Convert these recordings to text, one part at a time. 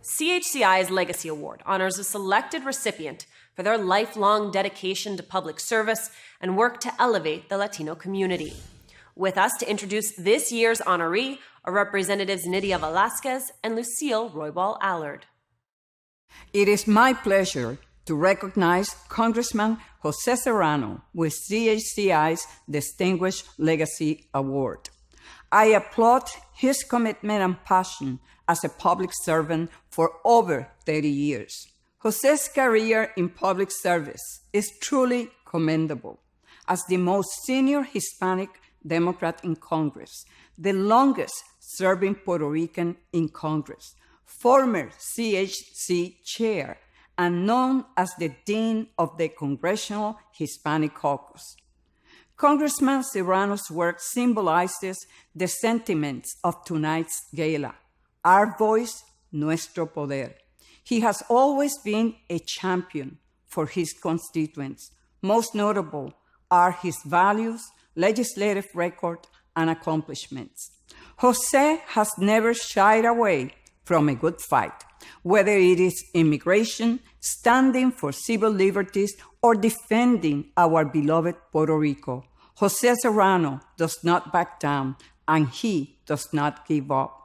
CHCI's Legacy Award honors a selected recipient for their lifelong dedication to public service and work to elevate the Latino community. With us to introduce this year's honoree are Representatives Nydia Velasquez and Lucille Roybal-Allard. It is my pleasure to recognize Congressman Jose Serrano with CHCI's Distinguished Legacy Award. I applaud his commitment and passion as a public servant for over 30 years. Jose's career in public service is truly commendable. As the most senior Hispanic Democrat in Congress, the longest-serving Puerto Rican in Congress, former CHCI chair, and known as the Dean of the Congressional Hispanic Caucus. Congressman Serrano's work symbolizes the sentiments of tonight's gala, our voice, nuestro poder. He has always been a champion for his constituents. Most notable are his values, legislative record, and accomplishments. Jose has never shied away from a good fight, whether it is immigration, standing for civil liberties, or defending our beloved Puerto Rico. Jose Serrano does not back down, and he does not give up.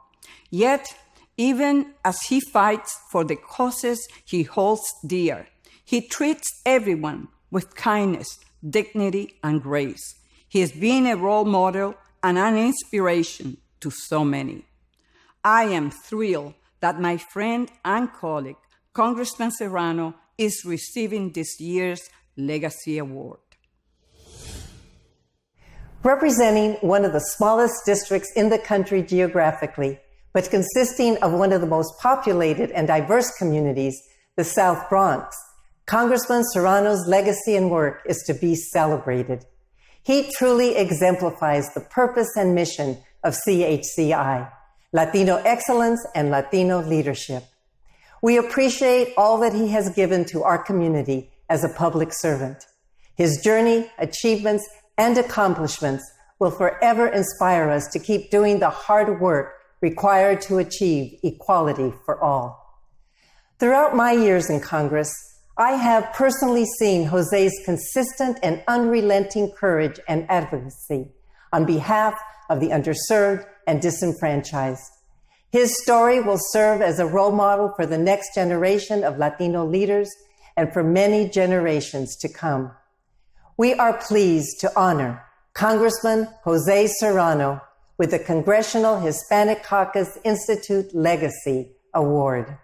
Yet, even as he fights for the causes he holds dear, he treats everyone with kindness, dignity, and grace. He has been a role model and an inspiration to so many. I am thrilled that my friend and colleague, Congressman Serrano, is receiving this year's Legacy Award. Representing one of the smallest districts in the country geographically, but consisting of one of the most populated and diverse communities, the South Bronx, Congressman Serrano's legacy and work is to be celebrated. He truly exemplifies the purpose and mission of CHCI, Latino excellence and Latino leadership. We appreciate all that he has given to our community as a public servant. His journey, achievements, and accomplishments will forever inspire us to keep doing the hard work required to achieve equality for all. Throughout my years in Congress, I have personally seen Jose's consistent and unrelenting courage and advocacy on behalf of the underserved and disenfranchised. His story will serve as a role model for the next generation of Latino leaders and for many generations to come. We are pleased to honor Congressman Jose Serrano with the Congressional Hispanic Caucus Institute Legacy Award.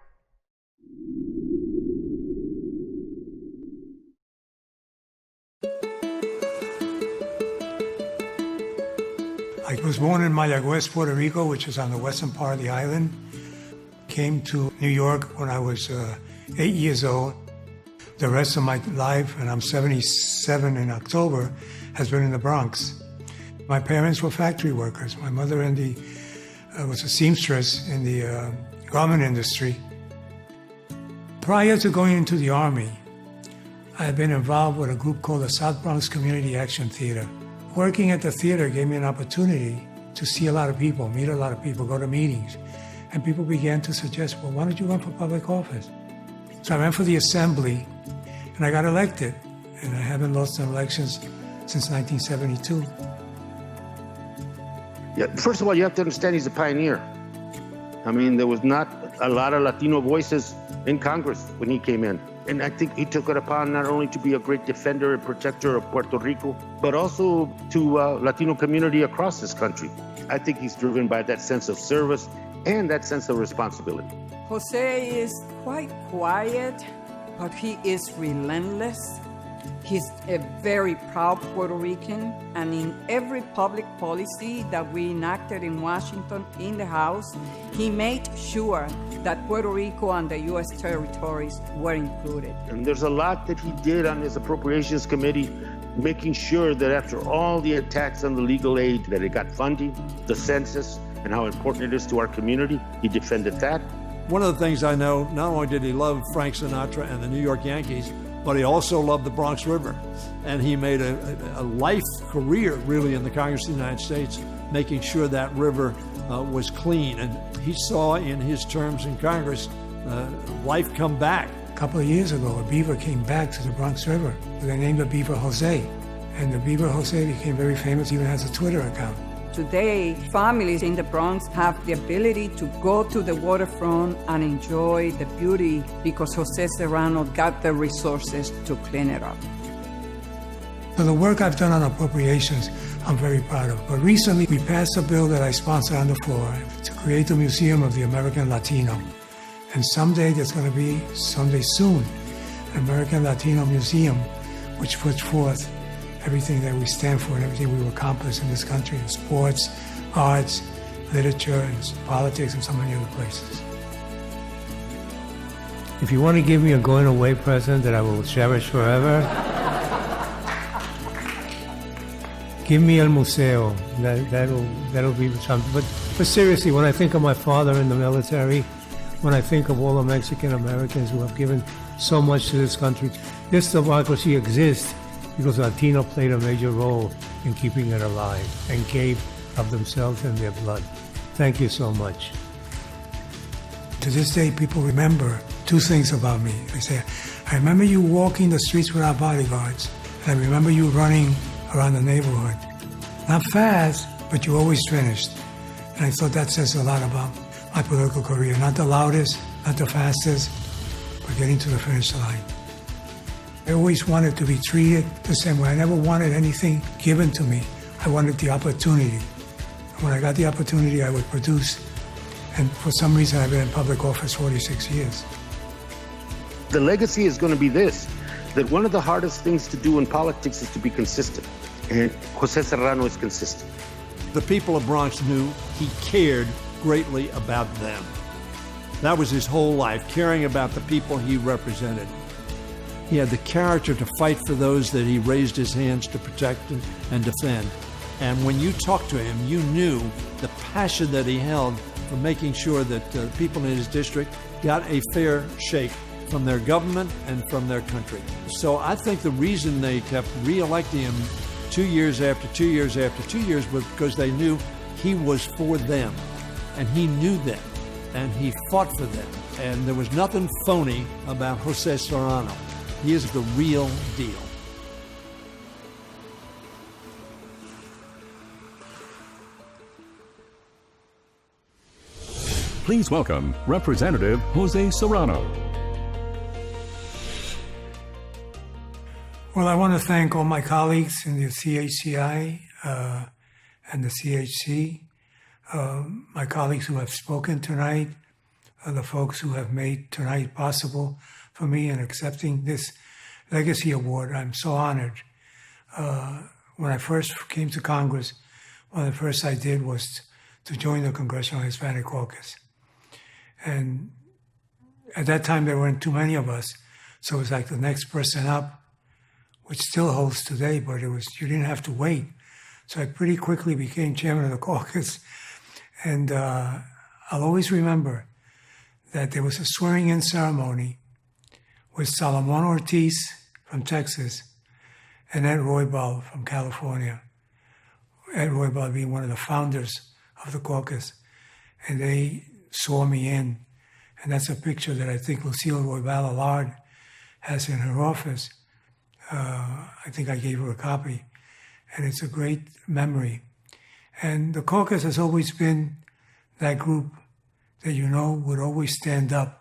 I was born in Mayagüez, Puerto Rico, which is on the western part of the island. Came to New York when I was 8 years old. The rest of my life, and I'm 77 in October, has been in the Bronx. My parents were factory workers. My mother was a seamstress in the garment industry. Prior to going into the Army, I had been involved with a group called the South Bronx Community Action Theater. Working at the theater gave me an opportunity to see a lot of people, meet a lot of people, go to meetings. And people began to suggest, well, why don't you run for public office? So I ran for the assembly, and I got elected. And I haven't lost an election since 1972. Yeah, first of all, you have to understand he's a pioneer. I mean, there was not a lot of Latino voices in Congress when he came in. And I think he took it upon not only to be a great defender and protector of Puerto Rico, but also to Latino community across this country. I think he's driven by that sense of service and that sense of responsibility. Jose is quite quiet, but he is relentless. He's a very proud Puerto Rican, and in every public policy that we enacted in Washington in the House, he made sure that Puerto Rico and the U.S. territories were included. And there's a lot that he did on his Appropriations Committee, making sure that after all the attacks on the legal aid, that it got funding, the census, and how important it is to our community. He defended that. One of the things I know, not only did he love Frank Sinatra and the New York Yankees, but he also loved the Bronx River. And he made a life career, really, in the Congress of the United States, making sure that river was clean. And he saw in his terms in Congress life come back. A couple of years ago, a beaver came back to the Bronx River. They named the beaver Jose. And the beaver Jose became very famous, even has a Twitter account. Today, families in the Bronx have the ability to go to the waterfront and enjoy the beauty because Jose Serrano got the resources to clean it up. So the work I've done on appropriations, I'm very proud of. But recently, we passed a bill that I sponsored on the floor to create the Museum of the American Latino. And someday, there's going to be, someday soon, an American Latino Museum, which puts forth everything that we stand for and everything we've accomplished in this country in sports, arts, literature, and politics, and so many other places. If you want to give me a going away present that I will cherish forever, give me El Museo. That'll be something. But seriously, when I think of my father in the military, when I think of all the Mexican Americans who have given so much to this country, this democracy exists because Latino played a major role in keeping it alive and gave of themselves and their blood. Thank you so much. To this day, people remember two things about me. They say, I remember you walking the streets without bodyguards, and I remember you running around the neighborhood. Not fast, but you always finished. And I thought that says a lot about my political career. Not the loudest, not the fastest, but getting to the finish line. I always wanted to be treated the same way. I never wanted anything given to me. I wanted the opportunity. When I got the opportunity, I would produce. And for some reason, I've been in public office 46 years. The legacy is going to be this, that one of the hardest things to do in politics is to be consistent. And Jose Serrano is consistent. The people of Bronx knew he cared greatly about them. That was his whole life, caring about the people he represented. He had the character to fight for those that he raised his hands to protect and defend. And when you talked to him, you knew the passion that he held for making sure that people in his district got a fair shake from their government and from their country. So I think the reason they kept re-electing him 2 years after 2 years after 2 years was because they knew he was for them, and he knew them, and he fought for them. And there was nothing phony about Jose Serrano. He is the real deal. Please welcome Representative Jose Serrano. Well, I want to thank all my colleagues in the CHCI and the CHC, my colleagues who have spoken tonight, the folks who have made tonight possible for me in accepting this Legacy Award. I'm so honored. When I first came to Congress, one of the first I did was to join the Congressional Hispanic Caucus. And at that time, there weren't too many of us, so it was like the next person up, which still holds today, but you didn't have to wait. So I pretty quickly became chairman of the caucus. And I'll always remember that there was a swearing-in ceremony with Salomon Ortiz from Texas and Ed Roybal from California. Ed Roybal being one of the founders of the caucus. And they saw me in. And that's a picture that I think Lucille Roybal Allard has in her office. I think I gave her a copy. And it's a great memory. And the caucus has always been that group that would always stand up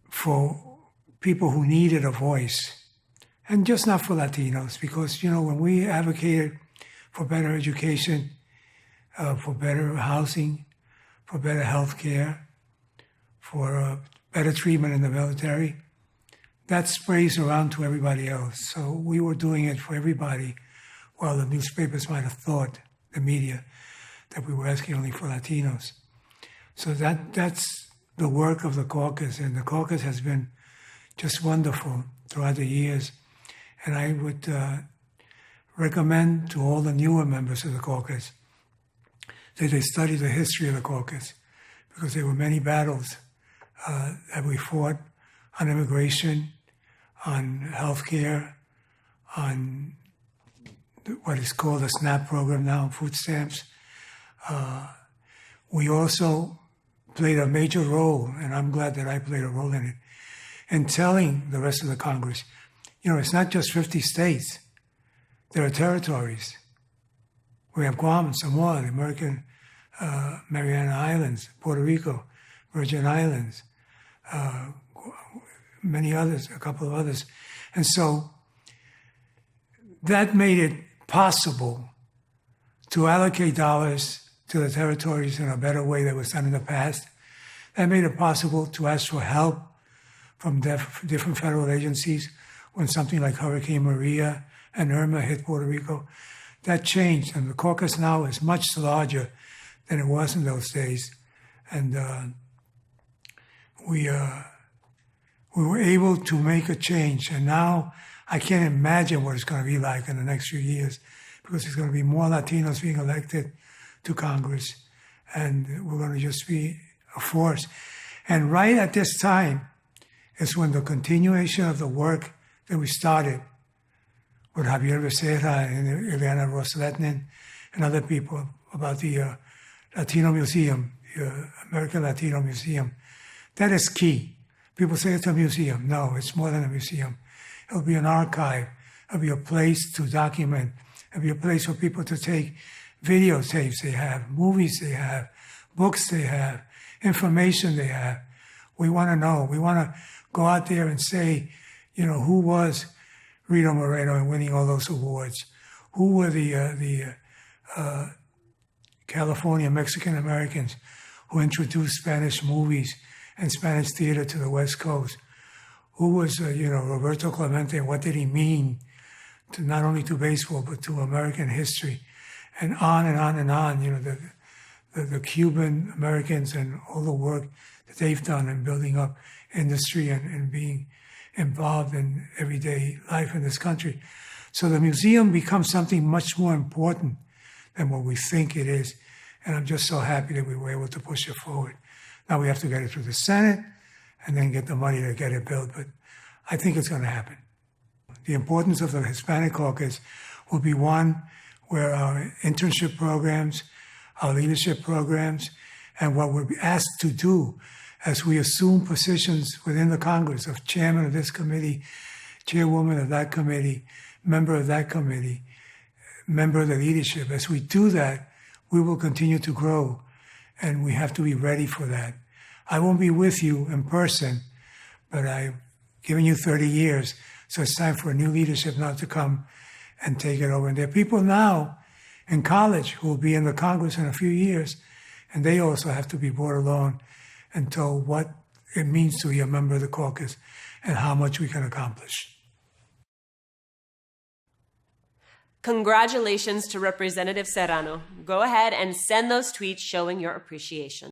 for people who needed a voice. And just not for Latinos, because, when we advocated for better education, for better housing, for better health care, for better treatment in the military, that sprays around to everybody else. So we were doing it for everybody, while the newspapers might have thought, the media, that we were asking only for Latinos. So that's the work of the caucus, and the caucus has been just wonderful throughout the years. And I would recommend to all the newer members of the caucus that they study the history of the caucus, because there were many battles that we fought on immigration, on healthcare, on what is called the SNAP program now, food stamps. We also played a major role, and I'm glad that I played a role in it, in telling the rest of the Congress, it's not just 50 states. There are territories. We have Guam and Samoa, the American Mariana Islands, Puerto Rico, Virgin Islands, many others, a couple of others. And so that made it possible to allocate dollars to the territories in a better way than was done in the past. That made it possible to ask for help from different federal agencies when something like Hurricane Maria and Irma hit Puerto Rico. That changed, and the caucus now is much larger than it was in those days. And we were able to make a change. And now I can't imagine what it's going to be like in the next few years, because there's going to be more Latinos being elected to Congress, and we're going to just be a force. And right at this time is when the continuation of the work that we started with Javier Becerra and Ileana Rosletnin and other people about the Latino Museum, the American Latino Museum, that is key. People say it's a museum. No, it's more than a museum. It'll be an archive. It'll be a place to document. It'll be a place for people to take videotapes they have, movies they have, books they have, information they have. We want to know. We want to go out there and say, who was Rita Moreno and winning all those awards? Who were the California Mexican Americans who introduced Spanish movies and Spanish theater to the West Coast? Who was, Roberto Clemente, and what did he mean to not only to baseball, but to American history? And on and on and on, the Cuban Americans and all the work that they've done in building up industry and being involved in everyday life in this country. So the museum becomes something much more important than what we think it is. And I'm just so happy that we were able to push it forward. Now we have to get it through the Senate and then get the money to get it built. But I think it's going to happen. The importance of the Hispanic Caucus will be one where our internship programs, our leadership programs, and what we're asked to do as we assume positions within the Congress of chairman of this committee, chairwoman of that committee, member of that committee, member of the leadership. As we do that, we will continue to grow, and we have to be ready for that. I won't be with you in person, but I've given you 30 years, so it's time for a new leadership now to come and take it over. And there are people now in college who will be in the Congress in a few years, and they also have to be brought along and told what it means to be a member of the caucus and how much we can accomplish. Congratulations to Representative Serrano. Go ahead and send those tweets showing your appreciation.